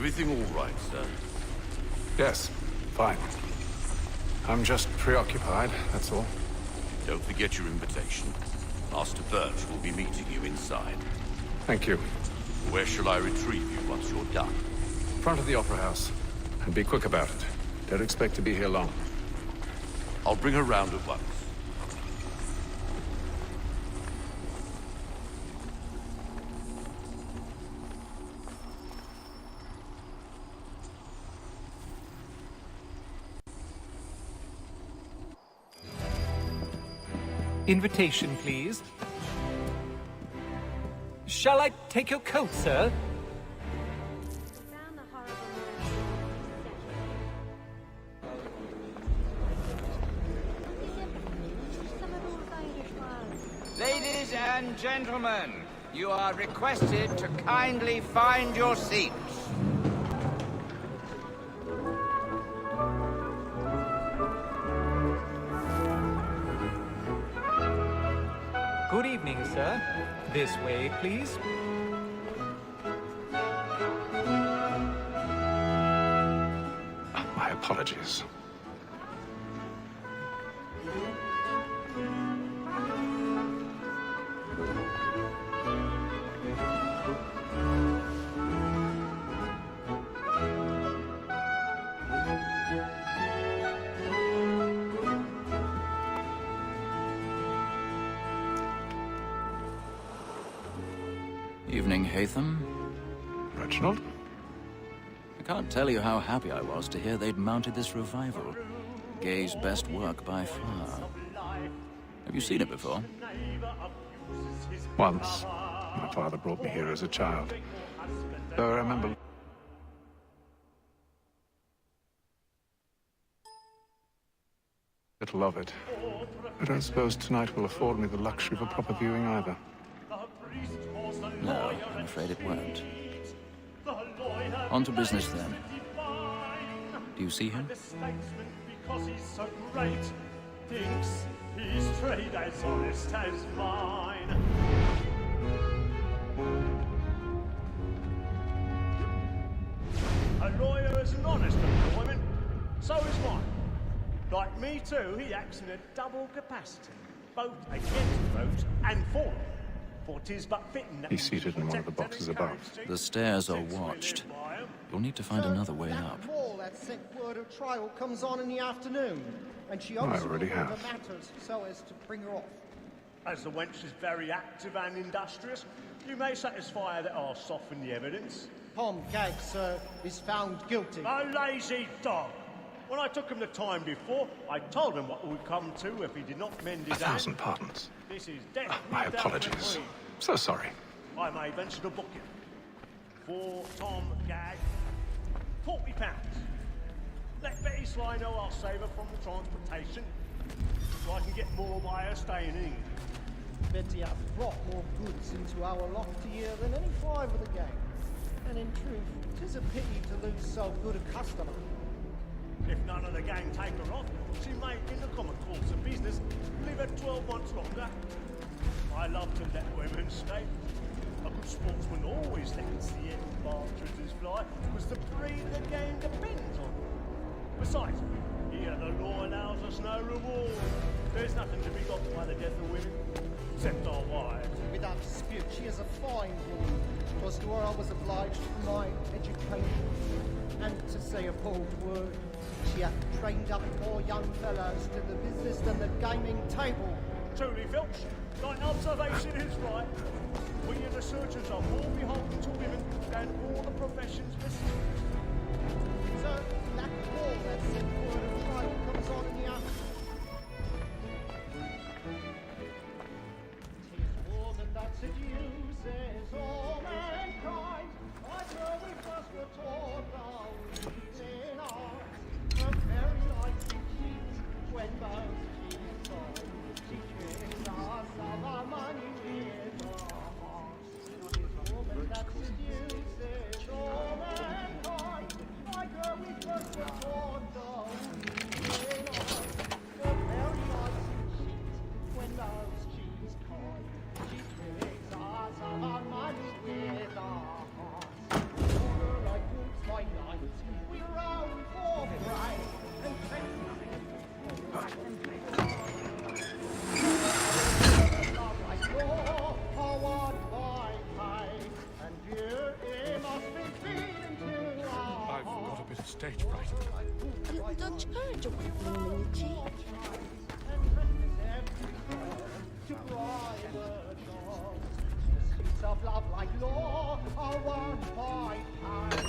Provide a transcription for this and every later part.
Everything all right, sir? Yes, fine. I'm just preoccupied, that's all. Don't forget your invitation. Master Birch will be meeting you inside. Thank you. Where shall I retrieve you once you're done? Front of the Opera House. And be quick about it. Don't expect to be here long. I'll bring her round at once. Invitation, please. Shall I take your coat, sir? Found the horrible man. Ladies and gentlemen, you are requested to kindly find your seats. Good evening, sir. This way, please. My apologies. Evening, Haytham. Reginald? I can't tell you how happy I was to hear they'd mounted this revival. Gay's best work by far. Have you seen it before? Once. My father brought me here as a child. Though I remember... little of it. I don't suppose tonight will afford me the luxury of a proper viewing either. No, I'm afraid it won't. On to business then. Do you see him? Because he's so great, thinks his trade as honest as mine. A lawyer is an honest employment, so is mine. Like me too, he acts in a double capacity, both against vote and for it. For 'tis but fitting that He's seated in one of the boxes above. The stairs are watched. You'll need to find another way up. That sent word of trial comes on in the afternoon, and she I also already will have. the matters so as to bring her off. As the wench is very active and industrious, you may satisfy her that I'll soften the evidence. Tom Gag, sir, is found guilty. A lazy dog! When I took him the time before, I told him what it would come to if he did not mend his hand. 1,000 pardons. This is death My without apologies. reprieve. So sorry. I may venture to book him. For Tom Gag, £40. Let Betty Sly know I'll save her from the transportation, so I can get more by her staying in England. Betty hath brought more goods into our lofty year than any five of the gang. And in truth, 'tis a pity to lose so good a customer. If none of the gang take her off, she may, in the common course of business, live her 12 months longer. I love to let women stay. A good sportsman always lets the young partridges fly, because the breed of the game depends on them. Besides, here the law allows us no reward. There's nothing to be got by the death of women, except our wives. Without dispute, she is a fine woman. 'Twas to her I was obliged for my education. And to say a bold word, she hath trained up more young fellows to the business than the gaming table. Truly, Filch, thine observation is right. We and the searchers are more beholden to women than all the professions listed. So, that wall that sent word of trial comes on in the afternoon. 'Tis woman that seduces all mankind. I know we first were taught our reason art. A very likely cheat when both she's sold. She tricks us of our money with her heart. 'Tis woman that seduces all mankind. Stage fright. A little Dutch courage will put bloom in your cheek. To private dogs. The streets of love like law are won by time.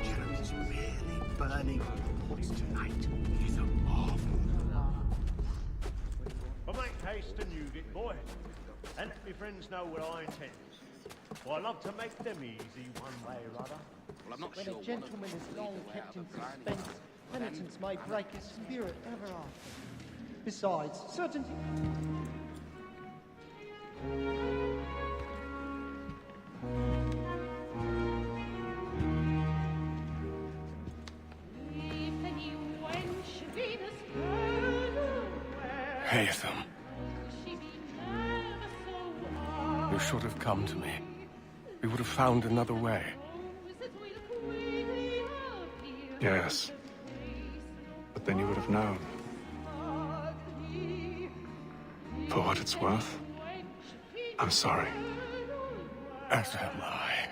Jeremy's really burning reports tonight. He's a marvel. But make haste and you get, boy. And let me friends know what I intend. For I love to make them easy one way or other. When a gentleman is long kept in suspense, penitence may break his spirit ever after. Besides, certainty... Haytham. You should have come to me. We would have found another way. Yes. But then you would have known. For what it's worth, I'm sorry. As am I.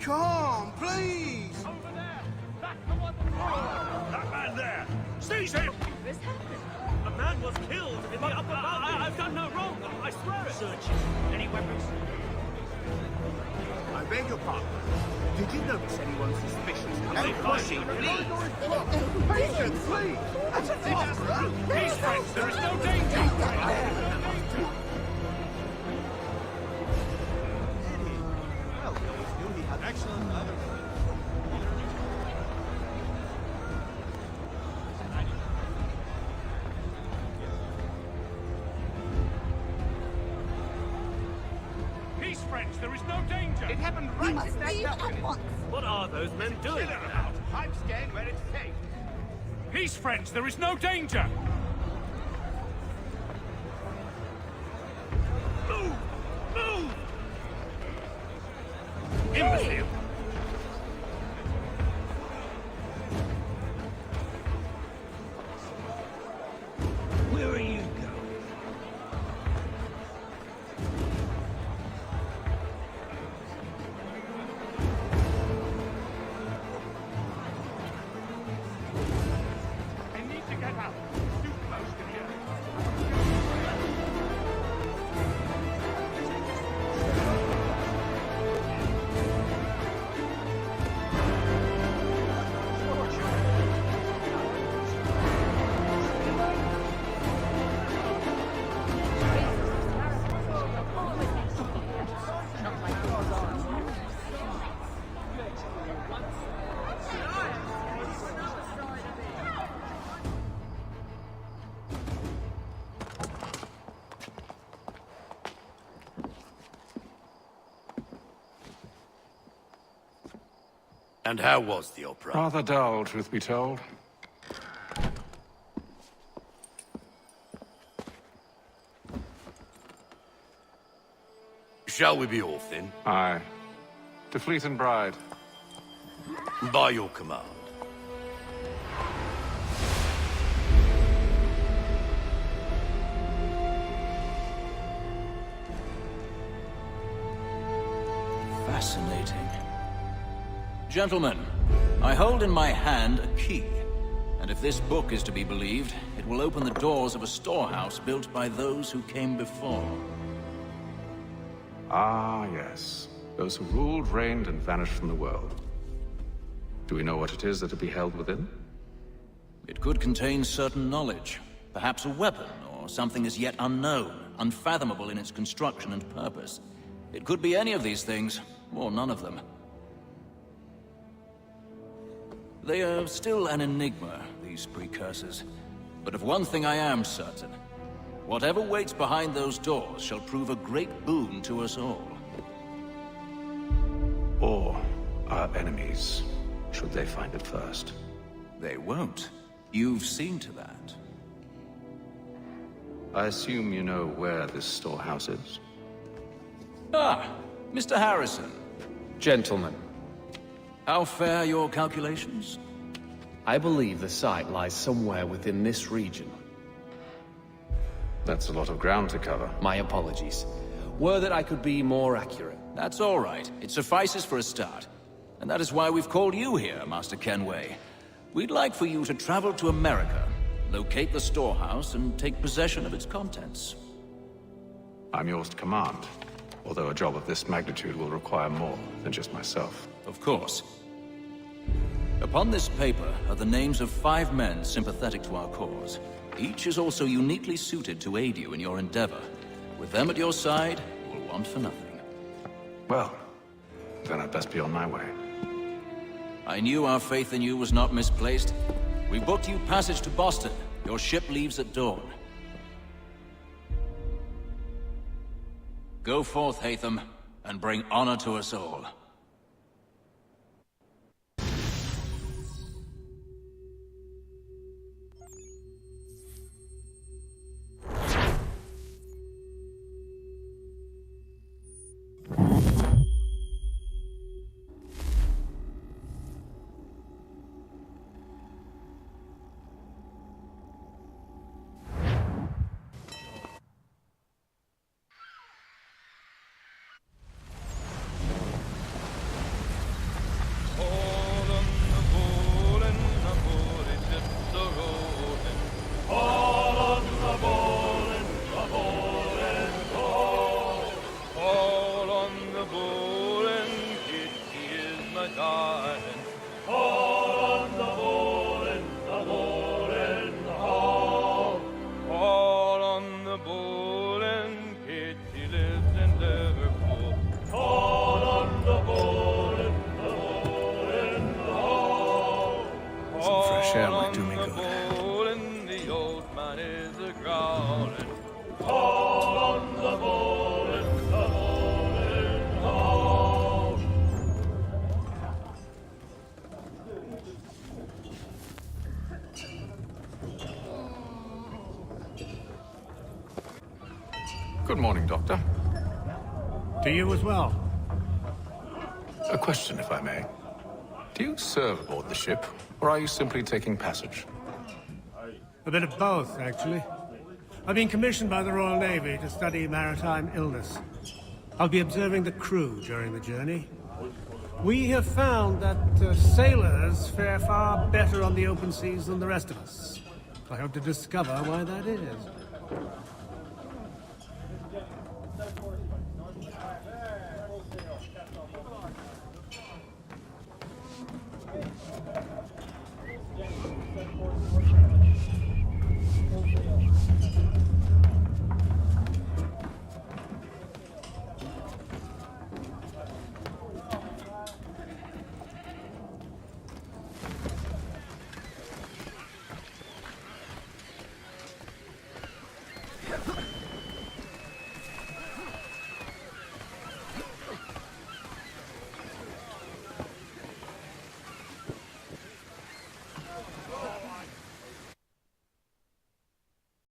Come, please! Over there! That's the one! That man there! Seize him! A man was killed in the upper mountain! I've done no wrong! I swear it! Search him. Any weapons? I beg your pardon. Did you notice anyone suspicious coming pushing, please? Patience, please! Peace, friends! There is no danger! Excellent. Peace, friends! There is no danger! It happened right in that Leave balcony. at once. What are those men doing? Kill her about. I'm staying where it's safe. Peace, friends! There is no danger! Move! Move! Imbecile! Where are you going? I need to get out. Too close to here. And how was the opera? Rather dull, truth be told. Shall we be off then? Aye. To Fleet and Bride. By your command. Fascinating. Gentlemen, I hold in my hand a key. And if this book is to be believed, it will open the doors of a storehouse built by those who came before. Ah, yes. Those who ruled, reigned, and vanished from the world. Do we know what it is that to be held within? It could contain certain knowledge. Perhaps a weapon, or something as yet unknown, unfathomable in its construction and purpose. It could be any of these things, or none of them. They are still an enigma, these precursors. But of one thing I am certain. Whatever waits behind those doors shall prove a great boon to us all. Or our enemies, should they find it first. They won't. You've seen to that. I assume you know where this storehouse is? Ah, Mr. Harrison. Gentlemen, How fare your calculations? I believe the site lies somewhere within this region. That's a lot of ground to cover. My apologies. Were that I could be more accurate. That's all right. It suffices for a start. And that is why we've called you here, Master Kenway. We'd like for you to travel to America, locate the storehouse, and take possession of its contents. I'm yours to command, although a job of this magnitude will require more than just myself. Of course. Upon this paper are the names of 5 men sympathetic to our cause. Each is also uniquely suited to aid you in your endeavor. With them at your side, you will want for nothing. Well, then I'd best be on my way. I knew our faith in you was not misplaced. We booked you passage to Boston. Your ship leaves at dawn. Go forth, Hatham, and bring honor to us all. Share might do me good. Good morning, Doctor. To you as well. A question, if I may. Do you serve aboard the ship, or are you simply taking passage? A bit of both, actually. I've been commissioned by the Royal Navy to study maritime illness. I'll be observing the crew during the journey. We have found that sailors fare far better on the open seas than the rest of us. I hope to discover why that is.